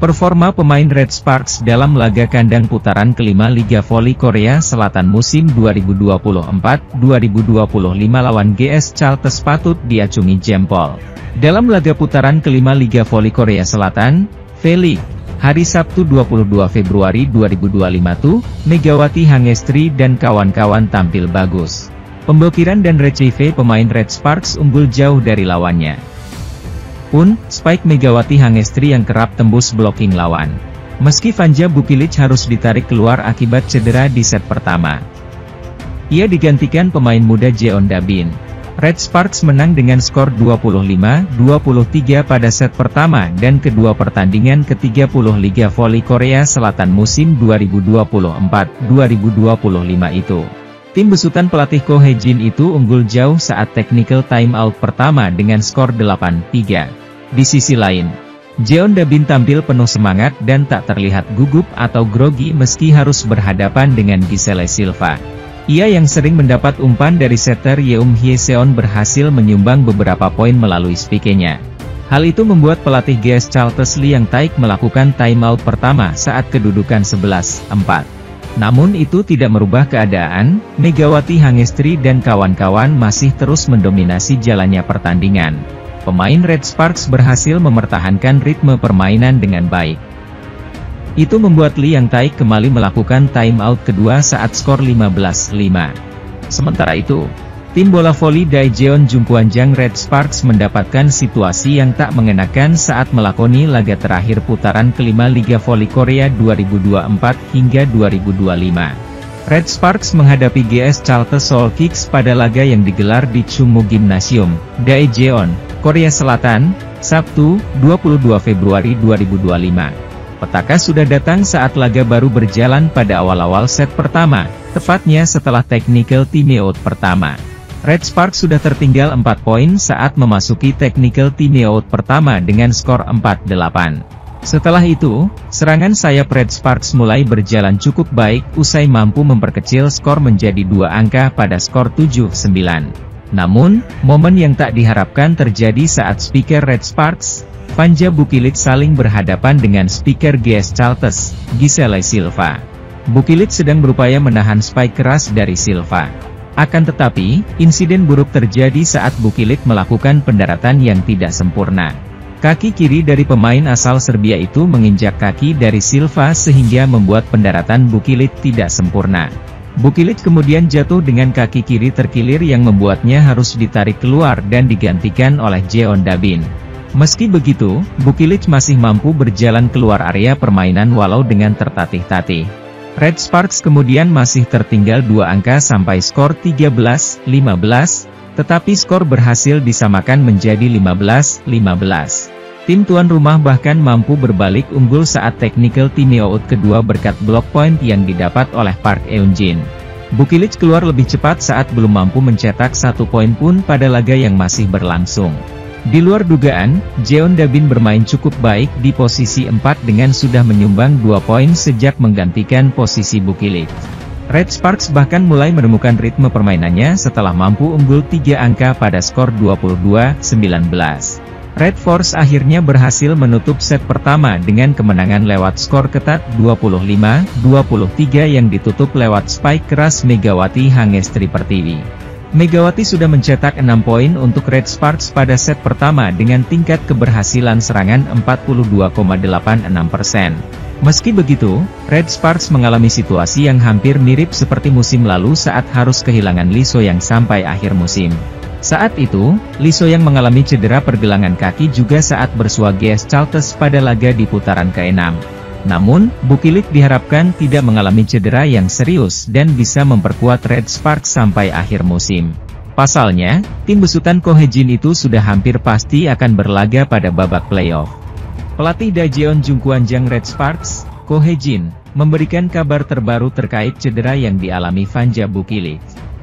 Performa pemain Red Sparks dalam laga kandang putaran kelima Liga Voli Korea Selatan musim 2024-2025 lawan GS Chalters patut diacungi jempol. Dalam laga putaran kelima Liga Voli Korea Selatan, V-League, hari Sabtu 22 Februari 2025 Megawati Hangestri dan kawan-kawan tampil bagus. Pemblokiran dan retrieve pemain Red Sparks unggul jauh dari lawannya. Pun, spike Megawati Hangestri yang kerap tembus blocking lawan. Meski Vanja Bukilic harus ditarik keluar akibat cedera di set pertama. Ia digantikan pemain muda Jeon Dabin. Red Sparks menang dengan skor 25-23 pada set pertama dan kedua pertandingan ke-30 Liga Voli Korea Selatan musim 2024-2025 itu. Tim besutan pelatih Ko Hye-jin itu unggul jauh saat technical timeout pertama dengan skor 8-3. Di sisi lain, Jeon Dabin tampil penuh semangat dan tak terlihat gugup atau grogi meski harus berhadapan dengan Giselle Silva. Ia yang sering mendapat umpan dari setter Yeum Hye-seon berhasil menyumbang beberapa poin melalui spikenya. Hal itu membuat pelatih GS Chalters Lee Yang Taik melakukan timeout pertama saat kedudukan 11-4. Namun itu tidak merubah keadaan, Megawati Hangestri dan kawan-kawan masih terus mendominasi jalannya pertandingan. Pemain Red Sparks berhasil mempertahankan ritme permainan dengan baik. Itu membuat Lee Yang Taik kembali melakukan timeout kedua saat skor 15-5. Sementara itu, tim bola voli Daejeon Jungkwanjang Red Sparks mendapatkan situasi yang tak mengenakan saat melakoni laga terakhir putaran kelima Liga Voli Korea 2024 hingga 2025. Red Sparks menghadapi GS Chalters Seoul Kicks pada laga yang digelar di Chungmu Gymnasium, Daejeon, Korea Selatan, Sabtu, 22 Februari 2025. Petaka sudah datang saat laga baru berjalan pada awal-awal set pertama, tepatnya setelah technical timeout pertama. Red Sparks sudah tertinggal 4 poin saat memasuki technical timeout pertama dengan skor 4-8. Setelah itu, serangan sayap Red Sparks mulai berjalan cukup baik usai mampu memperkecil skor menjadi 2 angka pada skor 7-9. Namun, momen yang tak diharapkan terjadi saat speaker Red Sparks, Vanja Bukilic saling berhadapan dengan speaker GS Chalters, Giselle Silva. Bukilic sedang berupaya menahan spike keras dari Silva. Akan tetapi, insiden buruk terjadi saat Bukilic melakukan pendaratan yang tidak sempurna. Kaki kiri dari pemain asal Serbia itu menginjak kaki dari Silva sehingga membuat pendaratan Bukilic tidak sempurna. Bukilic kemudian jatuh dengan kaki kiri terkilir yang membuatnya harus ditarik keluar dan digantikan oleh Jeon Dabin. Meski begitu, Bukilic masih mampu berjalan keluar area permainan walau dengan tertatih-tatih. Red Sparks kemudian masih tertinggal 2 angka sampai skor 13-15, tetapi skor berhasil disamakan menjadi 15-15. Tim tuan rumah bahkan mampu berbalik unggul saat technical timeout kedua berkat block point yang didapat oleh Park Eun-jin. Bukilic keluar lebih cepat saat belum mampu mencetak 1 poin pun pada laga yang masih berlangsung. Di luar dugaan, Jeon Dabin bermain cukup baik di posisi 4 dengan sudah menyumbang 2 poin sejak menggantikan posisi Bukilic. Red Sparks bahkan mulai menemukan ritme permainannya setelah mampu unggul 3 angka pada skor 22-19. Red Force akhirnya berhasil menutup set pertama dengan kemenangan lewat skor ketat 25-23 yang ditutup lewat spike keras Megawati Hangestri Pertiwi. Megawati sudah mencetak 6 poin untuk Red Sparks pada set pertama dengan tingkat keberhasilan serangan 42,86%. Meski begitu, Red Sparks mengalami situasi yang hampir mirip seperti musim lalu saat harus kehilangan Lee So-yang sampai akhir musim. Saat itu, Lee So-yang mengalami cedera pergelangan kaki juga saat bersua GS Chalters pada laga di putaran ke-6. Namun, Bukilic diharapkan tidak mengalami cedera yang serius dan bisa memperkuat Red Sparks sampai akhir musim. Pasalnya, tim besutan Ko Hye-jin itu sudah hampir pasti akan berlaga pada babak playoff. Pelatih Daejeon Jungkwanjang Red Sparks, Ko Hye-jin, memberikan kabar terbaru terkait cedera yang dialami Vanja Bukilic.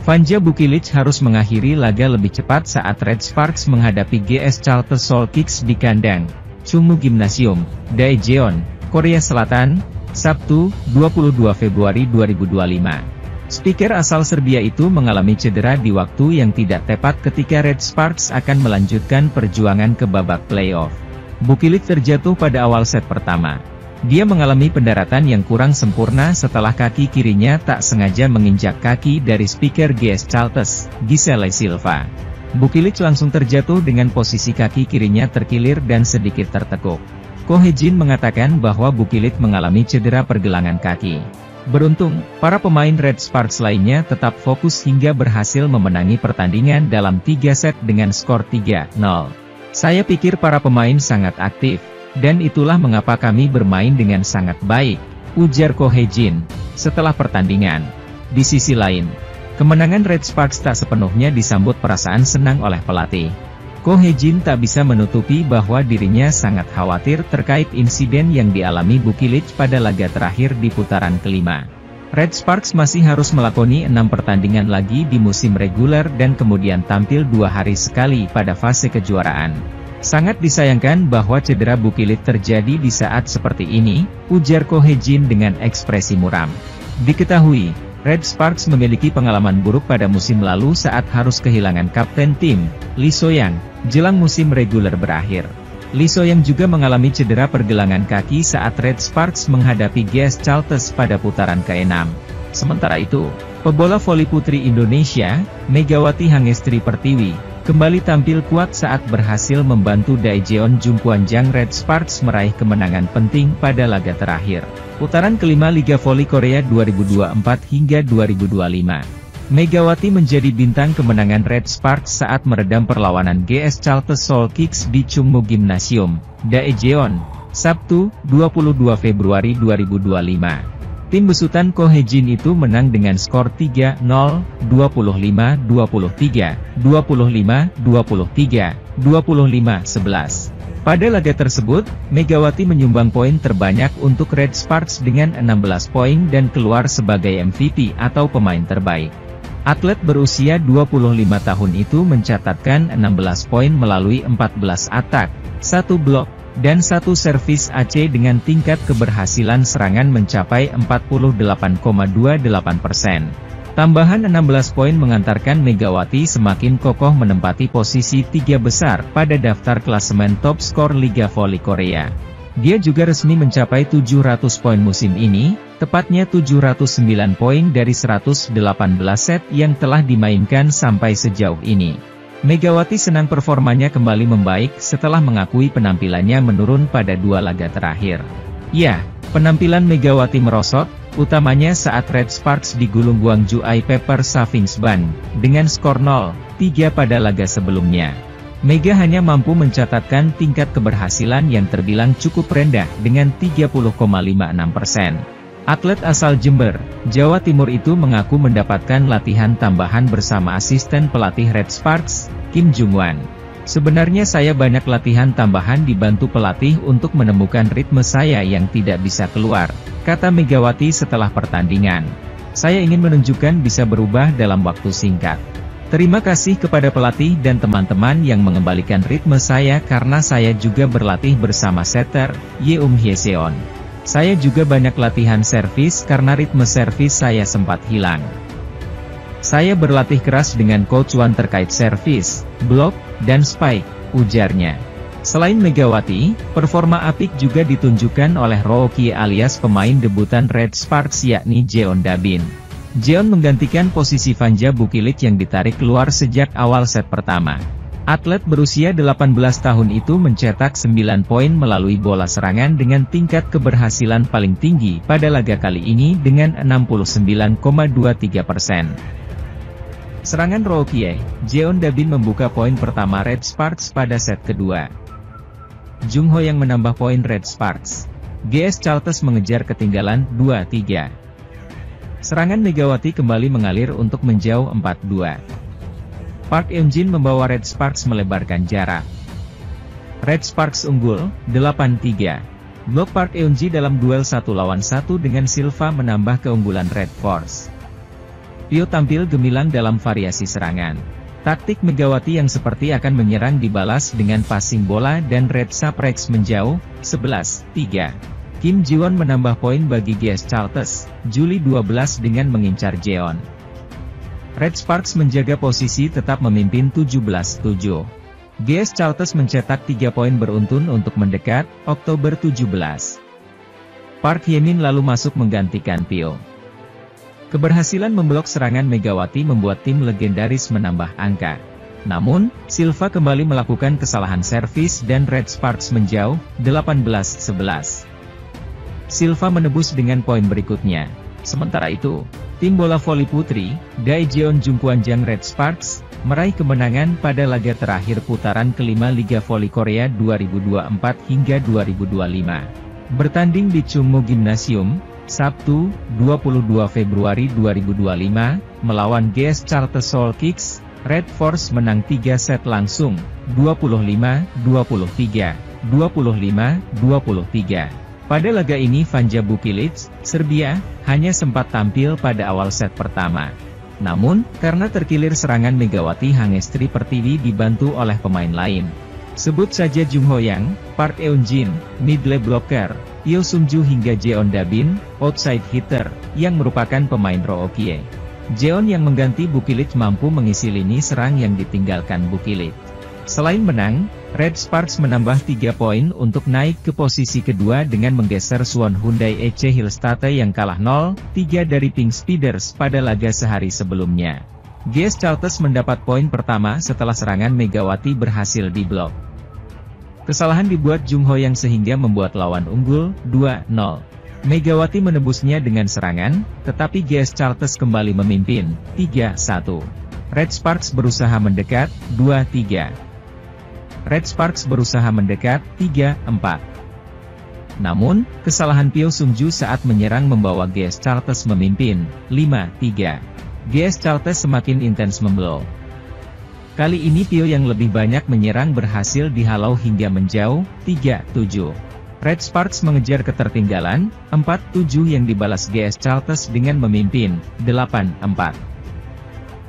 Vanja Bukilic harus mengakhiri laga lebih cepat saat Red Sparks menghadapi GS Chalters Seoul Kicks di kandang Chungmu Gymnasium, Daejeon, Korea Selatan, Sabtu, 22 Februari 2025. Speaker asal Serbia itu mengalami cedera di waktu yang tidak tepat ketika Red Sparks akan melanjutkan perjuangan ke babak playoff. Bukilit terjatuh pada awal set pertama. Dia mengalami pendaratan yang kurang sempurna setelah kaki kirinya tak sengaja menginjak kaki dari speaker GS Charles, Gisele Silva. Bukilit langsung terjatuh dengan posisi kaki kirinya terkilir dan sedikit tertekuk. Ko Hye-jin mengatakan bahwa Bukilit mengalami cedera pergelangan kaki. Beruntung, para pemain Red Sparks lainnya tetap fokus hingga berhasil memenangi pertandingan dalam 3 set dengan skor 3-0. Saya pikir para pemain sangat aktif, dan itulah mengapa kami bermain dengan sangat baik, ujar Ko Hye-jin setelah pertandingan. Di sisi lain, kemenangan Red Sparks tak sepenuhnya disambut perasaan senang oleh pelatih. Ko Hye-jin tak bisa menutupi bahwa dirinya sangat khawatir terkait insiden yang dialami Bukilit pada laga terakhir di putaran kelima. Red Sparks masih harus melakoni 6 pertandingan lagi di musim reguler dan kemudian tampil 2 hari sekali pada fase kejuaraan. Sangat disayangkan bahwa cedera Bukilit terjadi di saat seperti ini, ujar Ko Hye-jin dengan ekspresi muram. Diketahui, Red Sparks memiliki pengalaman buruk pada musim lalu saat harus kehilangan kapten tim, Lee So-young, jelang musim reguler berakhir. Lee So-young juga mengalami cedera pergelangan kaki saat Red Sparks menghadapi GS Charles pada putaran ke-6. Sementara itu, pebola voli putri Indonesia, Megawati Hangestri Pertiwi, kembali tampil kuat saat berhasil membantu Daejeon Jungkwanjang Red Sparks meraih kemenangan penting pada laga terakhir putaran kelima Liga Voli Korea 2024 hingga 2025. Megawati menjadi bintang kemenangan Red Sparks saat meredam perlawanan GS Charles Seoul Kicks di Chungmu Gymnasium, Daejeon, Sabtu, 22 Februari 2025. Tim besutan Ko Hye-jin itu menang dengan skor 3-0, 25-23, 25-23, 25-11. Pada laga tersebut, Megawati menyumbang poin terbanyak untuk Red Sparks dengan 16 poin dan keluar sebagai MVP atau pemain terbaik. Atlet berusia 25 tahun itu mencatatkan 16 poin melalui 14 atak, 1 blok, dan 1 servis AC dengan tingkat keberhasilan serangan mencapai 48,28%. Tambahan 16 poin mengantarkan Megawati semakin kokoh menempati posisi 3 besar pada daftar klasemen top skor Liga Voli Korea. Dia juga resmi mencapai 700 poin musim ini, tepatnya 709 poin dari 118 set yang telah dimainkan sampai sejauh ini. Megawati senang performanya kembali membaik setelah mengakui penampilannya menurun pada 2 laga terakhir. Ya, penampilan Megawati merosot, utamanya saat Red Sparks digulung Gwangju I Pepper Savings Bank, dengan skor 0-3 pada laga sebelumnya. Mega hanya mampu mencatatkan tingkat keberhasilan yang terbilang cukup rendah dengan 30,56%. Atlet asal Jember, Jawa Timur itu mengaku mendapatkan latihan tambahan bersama asisten pelatih Red Sparks, Kim Jung-wan. Sebenarnya saya banyak latihan tambahan dibantu pelatih untuk menemukan ritme saya yang tidak bisa keluar, kata Megawati setelah pertandingan. Saya ingin menunjukkan bisa berubah dalam waktu singkat. Terima kasih kepada pelatih dan teman-teman yang mengembalikan ritme saya karena saya juga berlatih bersama setter, Yeum Hye-seon. Saya juga banyak latihan servis karena ritme servis saya sempat hilang. Saya berlatih keras dengan Coach Wan terkait servis, blok, dan spike, ujarnya. Selain Megawati, performa apik juga ditunjukkan oleh Roo Kie alias pemain debutan Red Sparks yakni Jeon Da-bin. Jeon menggantikan posisi Vanja Bukilit yang ditarik keluar sejak awal set pertama. Atlet berusia 18 tahun itu mencetak 9 poin melalui bola serangan dengan tingkat keberhasilan paling tinggi pada laga kali ini dengan 69,23%. Serangan Roo Kie, Jeon Da-bin membuka poin pertama Red Sparks pada set kedua. Jung Ho yang menambah poin Red Sparks. GS Charles mengejar ketinggalan 2-3. Serangan Megawati kembali mengalir untuk menjauh 4-2. Park Eun-jin membawa Red Sparks melebarkan jarak. Red Sparks unggul, 8-3. Blok Park Eun-ji dalam duel 1 lawan 1 dengan Silva menambah keunggulan Red Force. Pyo tampil gemilang dalam variasi serangan. Taktik Megawati yang seperti akan menyerang dibalas dengan passing bola dan Red Sparks menjauh, 11-3. Kim Ji-won menambah poin bagi GS Charles, Juli 12 dengan mengincar Jeon. Red Sparks menjaga posisi tetap memimpin 17-7. GS Chalters mencetak 3 poin beruntun untuk mendekat, Oktober 17. Park Hye-min lalu masuk menggantikan Pyo. Keberhasilan memblok serangan Megawati membuat tim legendaris menambah angka. Namun, Silva kembali melakukan kesalahan servis dan Red Sparks menjauh, 18-11. Silva menebus dengan poin berikutnya. Sementara itu, tim bola voli putri, Daejeon Jungkwanjang Red Sparks, meraih kemenangan pada laga terakhir putaran kelima Liga Voli Korea 2024 hingga 2025. Bertanding di Chungmu Gymnasium, Sabtu, 22 Februari 2025, melawan GS Chalters Seoul Kicks, Red Force menang 3 set langsung, 25-23, 25-23. Pada laga ini Vanja Bukilic, Serbia, hanya sempat tampil pada awal set pertama. Namun, karena terkilir serangan Megawati Hangestri Pertiwi dibantu oleh pemain lain. Sebut saja Jung Ho-yang, Park Eun-jin, middle blocker, Yo Sung-ju hingga Jeon Da-bin, outside hitter, yang merupakan pemain Rookie. Jeon yang mengganti Bukilic mampu mengisi lini serang yang ditinggalkan Bukilic. Selain menang, Red Sparks menambah 3 poin untuk naik ke posisi kedua dengan menggeser Suwon Hyundai EC Hillstate yang kalah 0-3 dari Pink Speeders pada laga sehari sebelumnya. GS Chalters mendapat poin pertama setelah serangan Megawati berhasil diblok. Kesalahan dibuat Jung Ho-yang sehingga membuat lawan unggul, 2-0. Megawati menebusnya dengan serangan, tetapi GS Chalters kembali memimpin, 3-1. Red Sparks berusaha mendekat, 2-3. Red Sparks berusaha mendekat, 3-4. Namun, kesalahan Pyo Sung-ju saat menyerang membawa GS Chalters memimpin, 5-3. GS Chalters semakin intens memblok. Kali ini Pyo yang lebih banyak menyerang berhasil dihalau hingga menjauh, 3-7. Red Sparks mengejar ketertinggalan, 4-7 yang dibalas GS Chalters dengan memimpin, 8-4.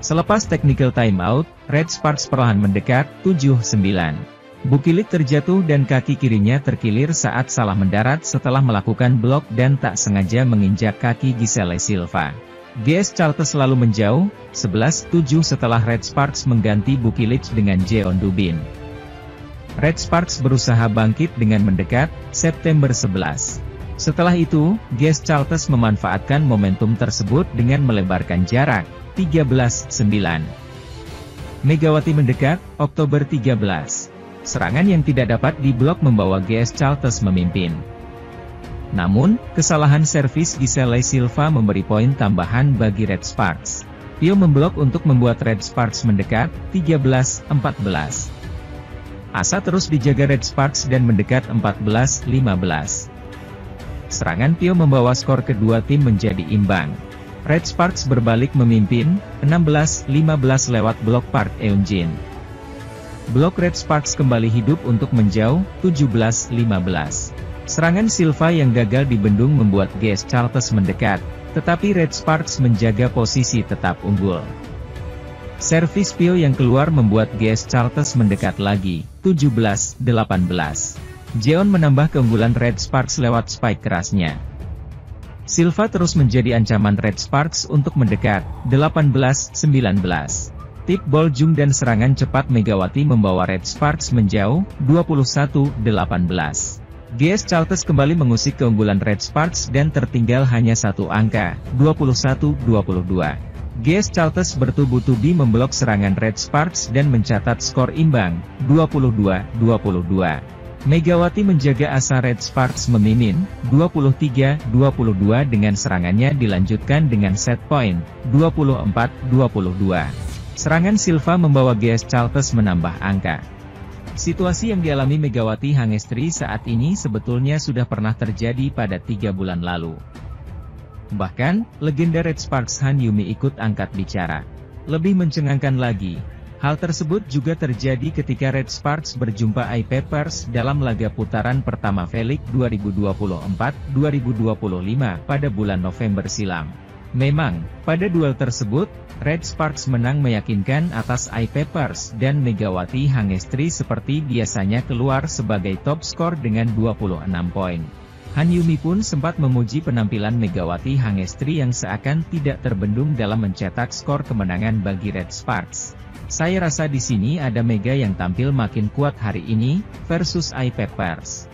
Selepas technical timeout, Red Sparks perlahan mendekat, 7-9. Bukilic terjatuh dan kaki kirinya terkilir saat salah mendarat setelah melakukan blok dan tak sengaja menginjak kaki Giselle Silva. GS Chalters selalu menjauh, 11-7 setelah Red Sparks mengganti Bukilic dengan Jeon Da-bin. Red Sparks berusaha bangkit dengan mendekat, September 11. Setelah itu, GS Chalters memanfaatkan momentum tersebut dengan melebarkan jarak, 13-9. Megawati mendekat, Oktober 13. Serangan yang tidak dapat diblok membawa GS Chalters memimpin. Namun, kesalahan servis Giselle Silva memberi poin tambahan bagi Red Sparks. Pyo memblok untuk membuat Red Sparks mendekat, 13-14. Asa terus dijaga Red Sparks dan mendekat 14-15. Serangan Pyo membawa skor kedua tim menjadi imbang. Red Sparks berbalik memimpin, 16-15 lewat blok Park Eun-jin. Blok Red Sparks kembali hidup untuk menjauh, 17-15. Serangan Silva yang gagal dibendung membuat GS Chalters mendekat, tetapi Red Sparks menjaga posisi tetap unggul. Servis Pyo yang keluar membuat GS Chalters mendekat lagi, 17-18. Jeon menambah keunggulan Red Sparks lewat spike kerasnya. Silva terus menjadi ancaman Red Sparks untuk mendekat, 18-19. Tip ball Jung dan serangan cepat Megawati membawa Red Sparks menjauh, 21-18. GS Chalters kembali mengusik keunggulan Red Sparks dan tertinggal hanya satu angka, 21-22. GS Chalters bertubi-tubi memblok serangan Red Sparks dan mencatat skor imbang, 22-22. Megawati menjaga asa Red Sparks memimpin, 23-22 dengan serangannya dilanjutkan dengan set point, 24-22. Serangan Silva membawa GS Chalters menambah angka. Situasi yang dialami Megawati Hangestri saat ini sebetulnya sudah pernah terjadi pada 3 bulan lalu. Bahkan, legenda Red Sparks Han Yumi ikut angkat bicara. Lebih mencengangkan lagi, hal tersebut juga terjadi ketika Red Sparks berjumpa I-Papers dalam laga putaran pertama V-League 2024-2025 pada bulan November silam. Memang, pada duel tersebut, Red Sparks menang meyakinkan atas I-Papers dan Megawati Hangestri seperti biasanya keluar sebagai top skor dengan 26 poin. Han Yumi pun sempat memuji penampilan Megawati Hangestri yang seakan tidak terbendung dalam mencetak skor kemenangan bagi Red Sparks. "Saya rasa di sini ada Mega yang tampil makin kuat hari ini, versus iPad Pers.